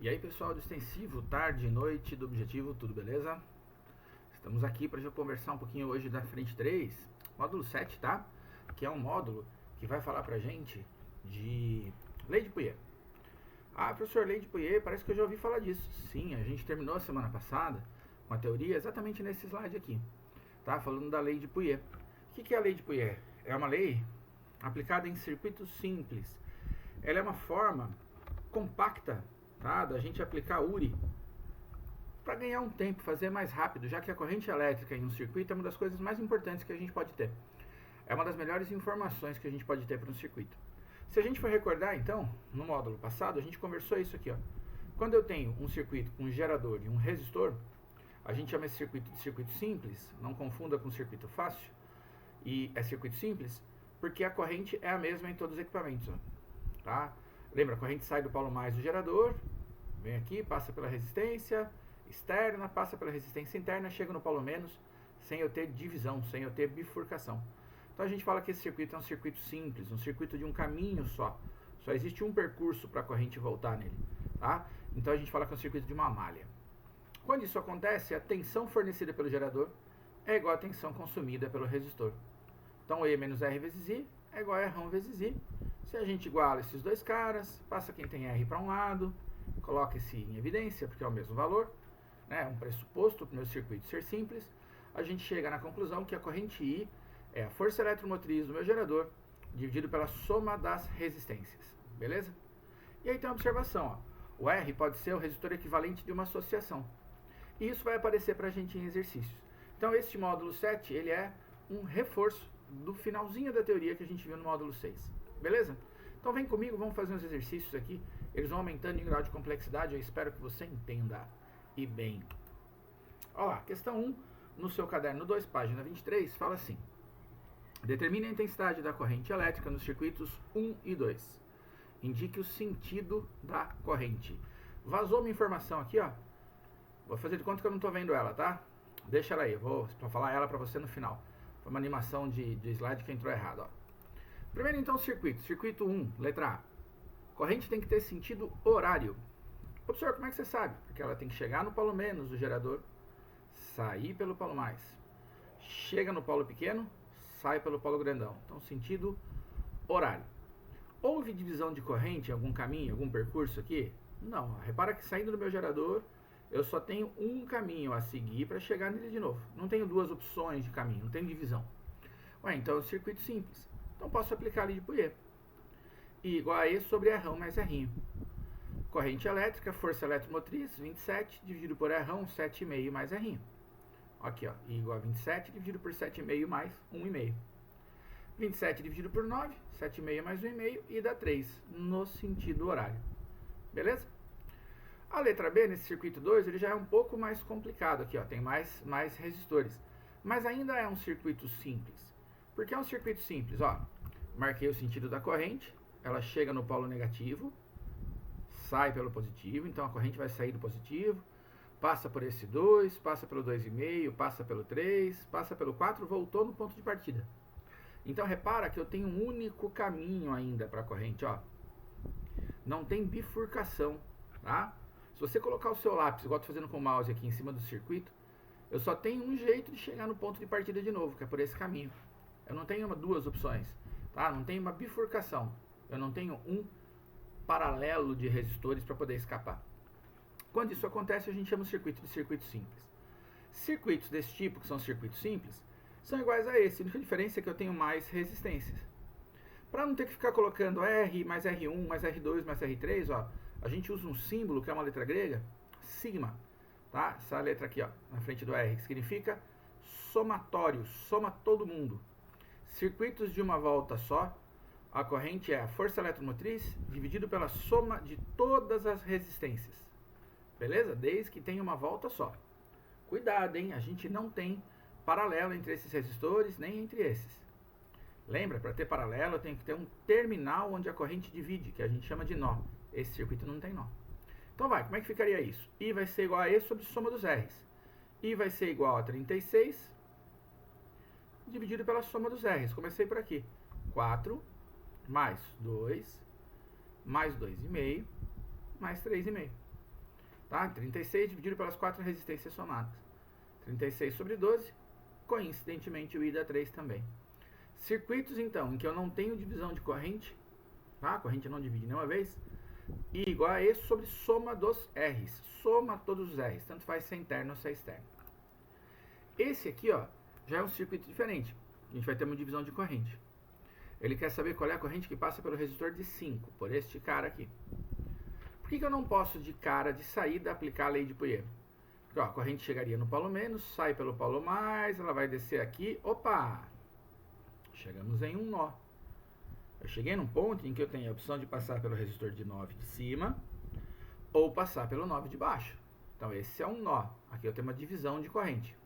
E aí pessoal do extensivo, tarde, noite, do objetivo, tudo beleza? Estamos aqui para conversar um pouquinho hoje da frente 3, módulo 7, tá? Que é um módulo que vai falar pra gente de lei de Pouillet. Ah, professor, lei de Pouillet, parece que eu já ouvi falar disso. Sim, a gente terminou a semana passada com a teoria exatamente nesse slide aqui, tá? Falando da lei de Pouillet. O que é a lei de Pouillet? É uma lei aplicada em circuitos simples. Ela é uma forma compacta, tá, da gente aplicar URI para ganhar um tempo, fazer mais rápido, já que a corrente elétrica em um circuito é uma das coisas mais importantes que a gente pode ter. É uma das melhores informações que a gente pode ter para um circuito. Se a gente for recordar, então, no módulo passado, a gente conversou isso aqui, ó. Quando eu tenho um circuito com um gerador e um resistor, a gente chama esse circuito de circuito simples, não confunda com circuito fácil, e é circuito simples, porque a corrente é a mesma em todos os equipamentos, ó, tá? Lembra, a corrente sai do polo mais do gerador, vem aqui, passa pela resistência externa, passa pela resistência interna, chega no polo menos, sem eu ter divisão, sem eu ter bifurcação. Então a gente fala que esse circuito é um circuito simples, um circuito de um caminho só. Só existe um percurso para a corrente voltar nele, tá? Então a gente fala que é um circuito de uma malha. Quando isso acontece, a tensão fornecida pelo gerador é igual à tensão consumida pelo resistor. Então E menos R vezes I é igual a R1 vezes I. Se a gente iguala esses dois caras, passa quem tem R para um lado, coloca esse em evidência, porque é o mesmo valor, né, um pressuposto para o meu circuito ser simples, a gente chega na conclusão que a corrente I é a força eletromotriz do meu gerador dividido pela soma das resistências, beleza? E aí tem uma observação, ó. O R pode ser o resistor equivalente de uma associação, e isso vai aparecer para a gente em exercícios. Então este módulo 7, ele é um reforço do finalzinho da teoria que a gente viu no módulo 6. Beleza? Então vem comigo, vamos fazer uns exercícios aqui. Eles vão aumentando em grau de complexidade, eu espero que você entenda. E bem. Olha lá, questão 1, no seu caderno 2, página 23, fala assim. Determine a intensidade da corrente elétrica nos circuitos 1 e 2. Indique o sentido da corrente. Vazou uma informação aqui, ó. Vou fazer de conta que eu não estou vendo ela, tá? Deixa ela aí, eu vou falar ela para você no final. Foi uma animação de slide que entrou errado, ó. Primeiro então circuito. Circuito 1, letra A. Corrente tem que ter sentido horário. Professor, como é que você sabe? Porque ela tem que chegar no polo menos do gerador, sair pelo polo mais. Chega no polo pequeno, sai pelo polo grandão. Então sentido horário. Houve divisão de corrente em algum caminho, algum percurso aqui? Não. Repara que saindo do meu gerador, eu só tenho um caminho a seguir para chegar nele de novo. Não tenho duas opções de caminho, não tenho divisão. Ué, então é um circuito simples. Então posso aplicar a lei de Pouillet. I igual a E sobre R1 mais R. Corrente elétrica, força eletromotriz, 27 dividido por R1, 7,5 mais R. Aqui, ó, I igual a 27 dividido por 7,5 mais 1,5. 27 dividido por 9, 7,5 mais 1,5 e dá 3 no sentido horário. Beleza? A letra B, nesse circuito 2, ele já é um pouco mais complicado aqui, ó, tem mais resistores. Mas ainda é um circuito simples. Por que é um circuito simples? Ó, marquei o sentido da corrente, ela chega no polo negativo, sai pelo positivo, então a corrente vai sair do positivo, passa por esse 2, passa pelo 2,5, passa pelo 3, passa pelo 4, voltou no ponto de partida. Então repara que eu tenho um único caminho ainda para a corrente, ó. Não tem bifurcação, tá? Se você colocar o seu lápis, igual eu estou fazendo com o mouse aqui em cima do circuito, eu só tenho um jeito de chegar no ponto de partida de novo, que é por esse caminho. Eu não tenho duas opções, tá? Não tenho uma bifurcação. Eu não tenho um paralelo de resistores para poder escapar. Quando isso acontece, a gente chama o circuito de circuito simples. Circuitos desse tipo, que são circuitos simples, são iguais a esse. A única diferença é que eu tenho mais resistências. Para não ter que ficar colocando R mais R1 mais R2 mais R3, ó, a gente usa um símbolo que é uma letra grega, sigma, tá? Essa letra aqui, ó, na frente do R, que significa somatório, soma todo mundo. Circuitos de uma volta só, a corrente é a força eletromotriz dividido pela soma de todas as resistências. Beleza? Desde que tenha uma volta só. Cuidado, hein? A gente não tem paralelo entre esses resistores, nem entre esses. Lembra, para ter paralelo eu tenho que ter um terminal onde a corrente divide, que a gente chama de nó. Esse circuito não tem nó. Então vai, como é que ficaria isso? I vai ser igual a E sobre soma dos R's. I vai ser igual a 36 dividido pela soma dos R's. Comecei por aqui. 4 mais 2 mais 2,5 mais 3,5. Tá? 36 dividido pelas 4 resistências somadas. 36 sobre 12, coincidentemente o I dá 3 também. Circuitos, então, em que eu não tenho divisão de corrente, tá? A corrente não divide nenhuma vez, I igual a E sobre soma dos R's. Soma todos os R's, tanto faz se é interno ou se é externo. Esse aqui, ó, já é um circuito diferente. A gente vai ter uma divisão de corrente. Ele quer saber qual é a corrente que passa pelo resistor de 5, por este cara aqui. Por que eu não posso, de cara, de saída, aplicar a lei de Pouillet? Porque ó, a corrente chegaria no polo menos, sai pelo polo mais, ela vai descer aqui. Opa! Chegamos em um nó. Eu cheguei num ponto em que eu tenho a opção de passar pelo resistor de 9 de cima ou passar pelo 9 de baixo. Então esse é um nó. Aqui eu tenho uma divisão de corrente.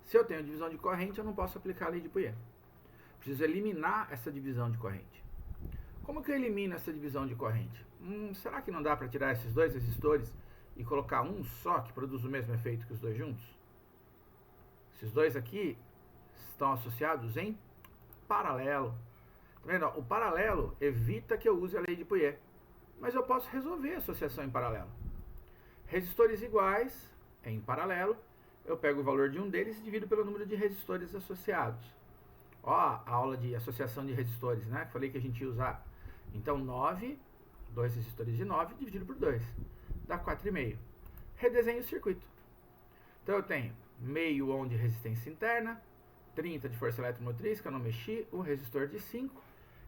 Se eu tenho divisão de corrente, eu não posso aplicar a lei de Pouillet. Preciso eliminar essa divisão de corrente. Como que eu elimino essa divisão de corrente? Será que não dá para tirar esses dois resistores e colocar um só que produz o mesmo efeito que os dois juntos? Esses dois aqui estão associados em paralelo. Tá vendo? O paralelo evita que eu use a lei de Pouillet. Mas eu posso resolver a associação em paralelo. Resistores iguais, em paralelo, eu pego o valor de um deles e divido pelo número de resistores associados. Ó, a aula de associação de resistores, né? Que falei que a gente ia usar. Então, 9, 2 resistores de 9, dividido por 2. Dá 4,5. Redesenho o circuito. Então, eu tenho meio ohm de resistência interna, 30 de força eletromotriz, que eu não mexi, um resistor de 5,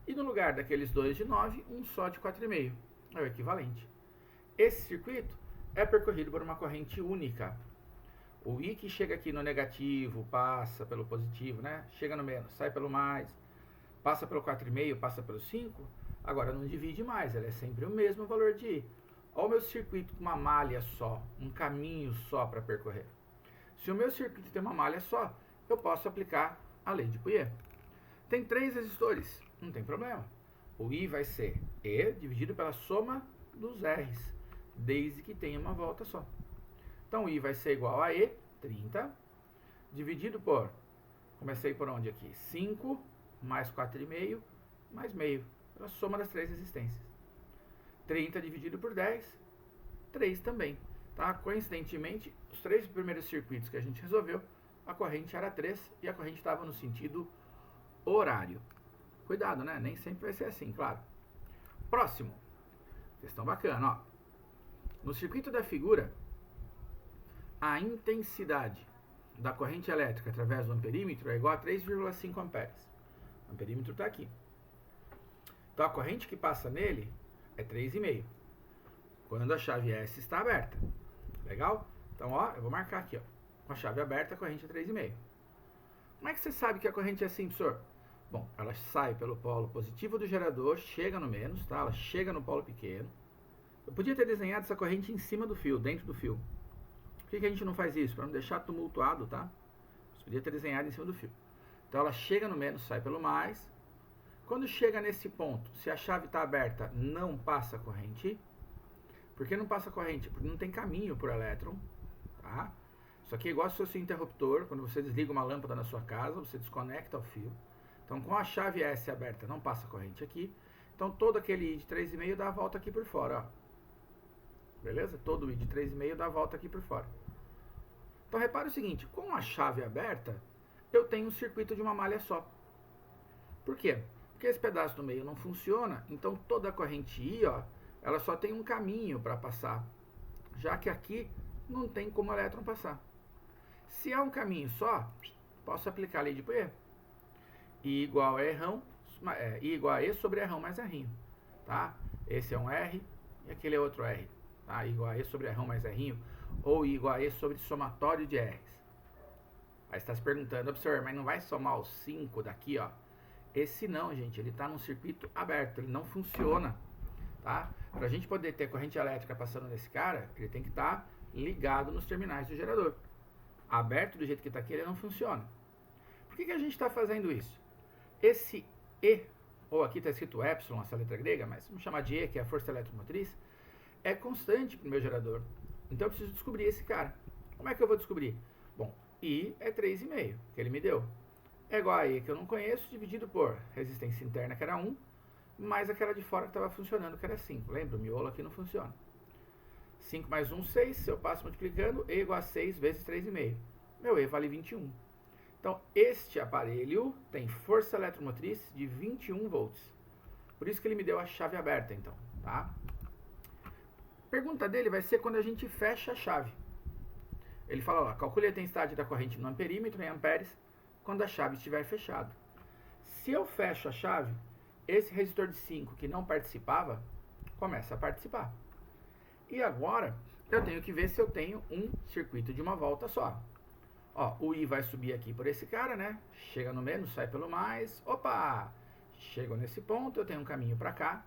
e no lugar daqueles dois de 9, um só de 4,5. É o equivalente. Esse circuito é percorrido por uma corrente única. O I que chega aqui no negativo, passa pelo positivo, né? Chega no menos, sai pelo mais, passa pelo 4,5, passa pelo 5, agora não divide mais, ela é sempre o mesmo valor de I. Olha o meu circuito com uma malha só, um caminho só para percorrer. Se o meu circuito tem uma malha só, eu posso aplicar a lei de Pouillet. Tem 3 resistores, não tem problema. O I vai ser E dividido pela soma dos R's, desde que tenha uma volta só. Então, o I vai ser igual a E, 30, dividido por, comecei por onde aqui? 5, mais 4,5, mais meio, pela soma das 3 resistências. 30 dividido por 10, 3 também. Tá? Coincidentemente, os 3 primeiros circuitos que a gente resolveu, a corrente era 3 e a corrente estava no sentido horário. Cuidado, né? Nem sempre vai ser assim, claro. Próximo. Questão bacana, ó. No circuito da figura, a intensidade da corrente elétrica através do amperímetro é igual a 3,5 amperes. O amperímetro está aqui. Então, a corrente que passa nele é 3,5. Quando a chave S está aberta. Legal? Então, ó, eu vou marcar aqui, ó. Com a chave aberta, a corrente é 3,5. Como é que você sabe que a corrente é assim, professor? Bom, ela sai pelo polo positivo do gerador, chega no menos, tá? Ela chega no polo pequeno. Eu podia ter desenhado essa corrente em cima do fio, dentro do fio. Por que a gente não faz isso? Para não deixar tumultuado, tá? Você podia ter desenhado em cima do fio. Então ela chega no menos, sai pelo mais. Quando chega nesse ponto, se a chave está aberta, não passa corrente. Por que não passa corrente? Porque não tem caminho por elétron, tá? Isso aqui é igual ao seu interruptor, quando você desliga uma lâmpada na sua casa, você desconecta o fio. Então com a chave S aberta não passa corrente aqui. Então todo aquele I de 3,5 dá a volta aqui por fora, ó. Beleza? Todo I de 3,5 dá a volta aqui por fora. Então repare o seguinte, com a chave aberta, eu tenho um circuito de uma malha só. Por quê? Porque esse pedaço do meio não funciona, então toda a corrente I, ó, ela só tem um caminho para passar, já que aqui não tem como o elétron passar. Se é um caminho só, posso aplicar a lei de Pouillet. I igual a I igual a E sobre Rão mais R'inho, tá? Esse é um R e aquele é outro R. Tá? I igual a E sobre Rão mais R'inho, ou I igual a E sobre somatório de R's. Aí você está se perguntando, professor, mas não vai somar os 5 daqui, ó? Esse não, gente, ele está num circuito aberto, ele não funciona, tá? Para a gente poder ter corrente elétrica passando nesse cara, ele tem que estar ligado nos terminais do gerador. Aberto do jeito que está aqui, ele não funciona. Por que a gente está fazendo isso? Esse E, ou aqui está escrito epsilon, essa letra grega, mas vamos chamar de E, que é a força eletromotriz, é constante para o meu gerador. Então eu preciso descobrir esse cara. Como é que eu vou descobrir? Bom, I é 3,5, que ele me deu. É igual a E, que eu não conheço, dividido por resistência interna, que era 1, mais aquela de fora que estava funcionando, que era 5. Lembra? O miolo aqui não funciona. 5 mais 1, 6. Se eu passo multiplicando, E igual a 6 vezes 3,5. Meu E vale 21. Então, este aparelho tem força eletromotriz de 21 volts. Por isso que ele me deu a chave aberta, então, tá? Pergunta dele vai ser quando a gente fecha a chave. Ele fala lá, calcule a intensidade da corrente no amperímetro em amperes quando a chave estiver fechada. Se eu fecho a chave, esse resistor de 5 que não participava, começa a participar. E agora, eu tenho que ver se eu tenho um circuito de uma volta só. Ó, o I vai subir aqui por esse cara, né? Chega no menos, sai pelo mais. Opa! Chego nesse ponto, eu tenho um caminho para cá,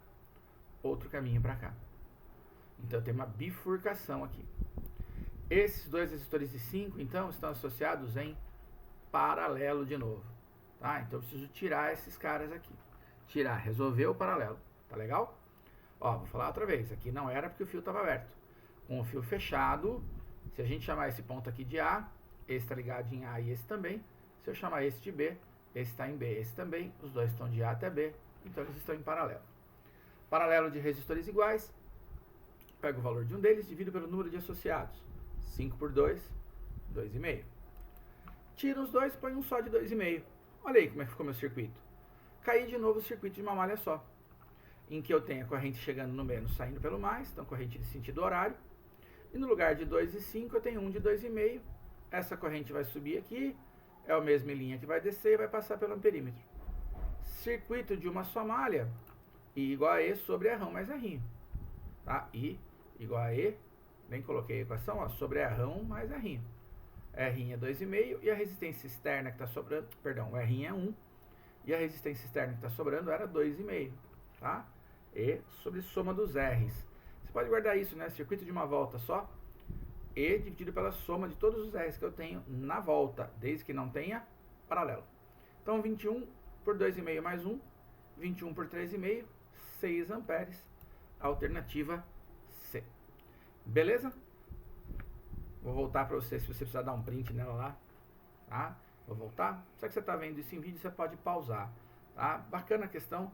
outro caminho para cá. Então, eu tenho uma bifurcação aqui. Esses dois resistores de 5, então, estão associados em paralelo de novo. Tá? Então, eu preciso tirar esses caras aqui. Tirar, resolver o paralelo. Tá legal? Ó, vou falar outra vez. Aqui não era porque o fio estava aberto. Com o fio fechado, se a gente chamar esse ponto aqui de A, esse está ligado em A e esse também. Se eu chamar esse de B, esse está em B, esse também. Os dois estão de A até B, então eles estão em paralelo. Paralelo de resistores iguais. Pego o valor de um deles, divido pelo número de associados. 5 por 2, 2,5. Tiro os dois, põe um só de 2,5. Olha aí como é que ficou meu circuito. Caí de novo o circuito de uma malha só, em que eu tenho a corrente chegando no menos, saindo pelo mais, então corrente de sentido horário. E no lugar de 2 e 5, eu tenho um de 2,5. Essa corrente vai subir aqui, é a mesma linha que vai descer e vai passar pelo amperímetro. Circuito de uma só malha, I igual a E sobre Rão mais R. Tá? I igual a E, nem coloquei a equação, ó, sobre Rão mais R. R é 2,5 e a resistência externa que está sobrando, perdão, o R é 1 e a resistência externa que está sobrando era 2,5. Tá? E sobre soma dos R's. Você pode guardar isso, né? Circuito de uma volta só, E dividido pela soma de todos os R's que eu tenho na volta, desde que não tenha paralelo. Então, 21 por 2,5 mais 1, 21 por 3,5, 6 amperes, alternativa C. Beleza? Vou voltar para você se você precisar dar um print nela lá, tá? Vou voltar. Só que você está vendo isso em vídeo, você pode pausar, tá? Bacana a questão,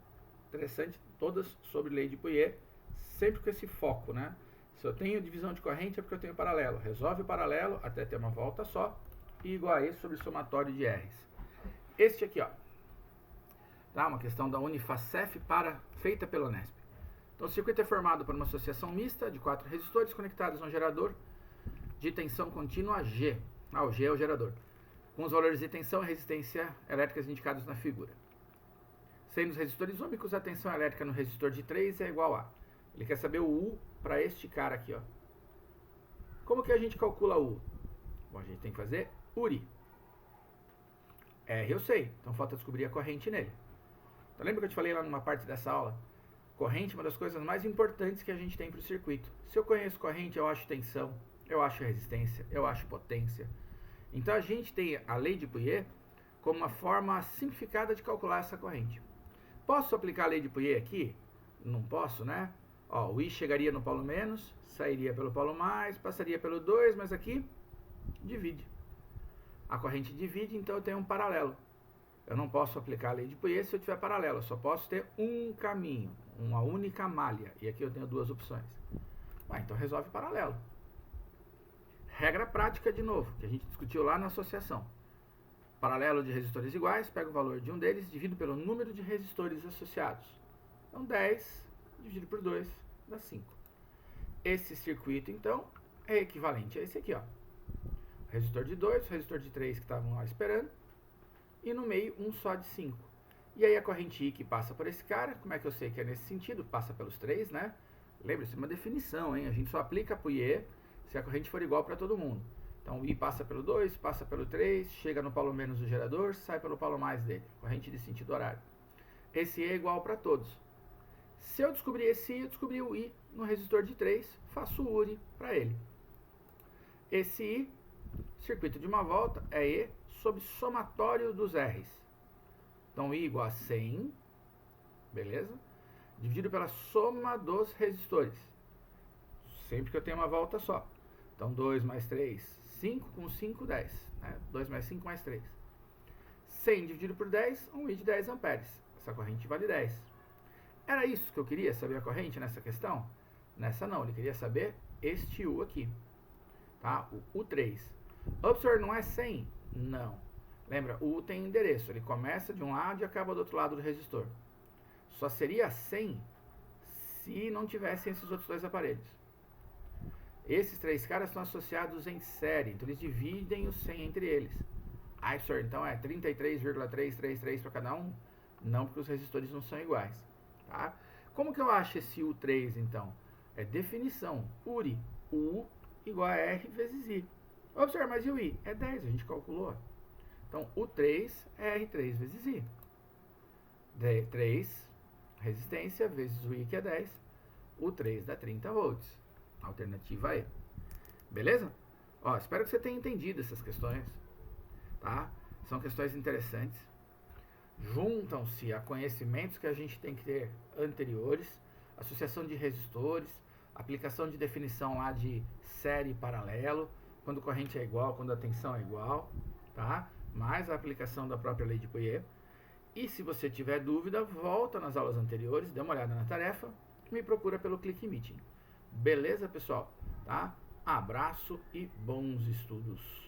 interessante, todas sobre lei de Pouillet, sempre com esse foco, né? Se eu tenho divisão de corrente é porque eu tenho paralelo. Resolve o paralelo até ter uma volta só, e igual a E sobre somatório de R's. Este aqui, ó, tá? Uma questão da Unifacef feita pela Unesp. Então, o circuito é formado por uma associação mista de 4 resistores conectados a um gerador de tensão contínua G. O G é o gerador. Com os valores de tensão e resistência elétricas indicados na figura. Sendo os resistores únicos, a tensão elétrica no resistor de 3 é igual a... Ele quer saber o U para este cara aqui, ó. Como que a gente calcula o U? Bom, a gente tem que fazer URI. R eu sei, então falta descobrir a corrente nele. Então lembra que eu te falei lá numa parte dessa aula? Corrente é uma das coisas mais importantes que a gente tem para o circuito. Se eu conheço corrente, eu acho tensão, eu acho resistência, eu acho potência. Então a gente tem a lei de Pouillet como uma forma simplificada de calcular essa corrente. Posso aplicar a lei de Pouillet aqui? Não posso, né? Ó, o I chegaria no polo menos, sairia pelo polo mais, passaria pelo 2, mas aqui divide. A corrente divide, então eu tenho um paralelo. Eu não posso aplicar a lei de Pouillet se eu tiver paralelo, eu só posso ter um caminho, uma única malha. E aqui eu tenho duas opções. Então resolve paralelo. Regra prática de novo, que a gente discutiu lá na associação. Paralelo de resistores iguais, pego o valor de um deles, divido pelo número de resistores associados. Então 10 dividido por 2 dá 5. Esse circuito, então, é equivalente a esse aqui, ó. Resistor de 2, resistor de 3 que estavam lá esperando, e no meio um só de 5. E aí a corrente I que passa por esse cara, como é que eu sei que é nesse sentido? Passa pelos 3, né? Lembre-se, é uma definição, hein? A gente só aplica Pouillet se a corrente for igual para todo mundo. Então, o I passa pelo 2, passa pelo 3, chega no polo menos do gerador, sai pelo polo mais dele. Corrente de sentido horário. Esse I é igual para todos. Se eu descobrir esse I, eu descobri o I no resistor de 3, faço o URI para ele. Esse I, circuito de uma volta, é E sobre somatório dos R's. Então, I igual a 100, beleza? Dividido pela soma dos resistores. Sempre que eu tenho uma volta só. Então, 2 mais 3, 5, com 5, 10. Né? 2 mais 5 mais 3. 100 dividido por 10, um I de 10 amperes. Essa corrente vale 10. Era isso que eu queria, saber a corrente nessa questão? Nessa não, ele queria saber este U aqui, tá? O U3. Professor, não é 100? Não. Lembra, o U tem endereço, ele começa de um lado e acaba do outro lado do resistor. Só seria 100 se não tivessem esses outros dois aparelhos. Esses três caras estão associados em série, então eles dividem o 100 entre eles. Ah, professor, então é 33,333 para cada um? Não, porque os resistores não são iguais, tá? Como que eu acho esse U3, então? É definição, URI, U igual a R vezes I. Observe, mas e o I? É 10, a gente calculou. Então, U3 é R3 vezes I. 3 resistência vezes o I, que é 10. U3 dá 30 volts. Alternativa E. Beleza? Ó, espero que você tenha entendido essas questões, tá? São questões interessantes. Juntam-se a conhecimentos que a gente tem que ter anteriores, associação de resistores, aplicação de definição lá de série e paralelo, quando corrente é igual, quando a tensão é igual, tá? Mais a aplicação da própria lei de Pouillet. E se você tiver dúvida, volta nas aulas anteriores, dê uma olhada na tarefa e me procura pelo Click Meeting. Beleza, pessoal? Tá? Abraço e bons estudos.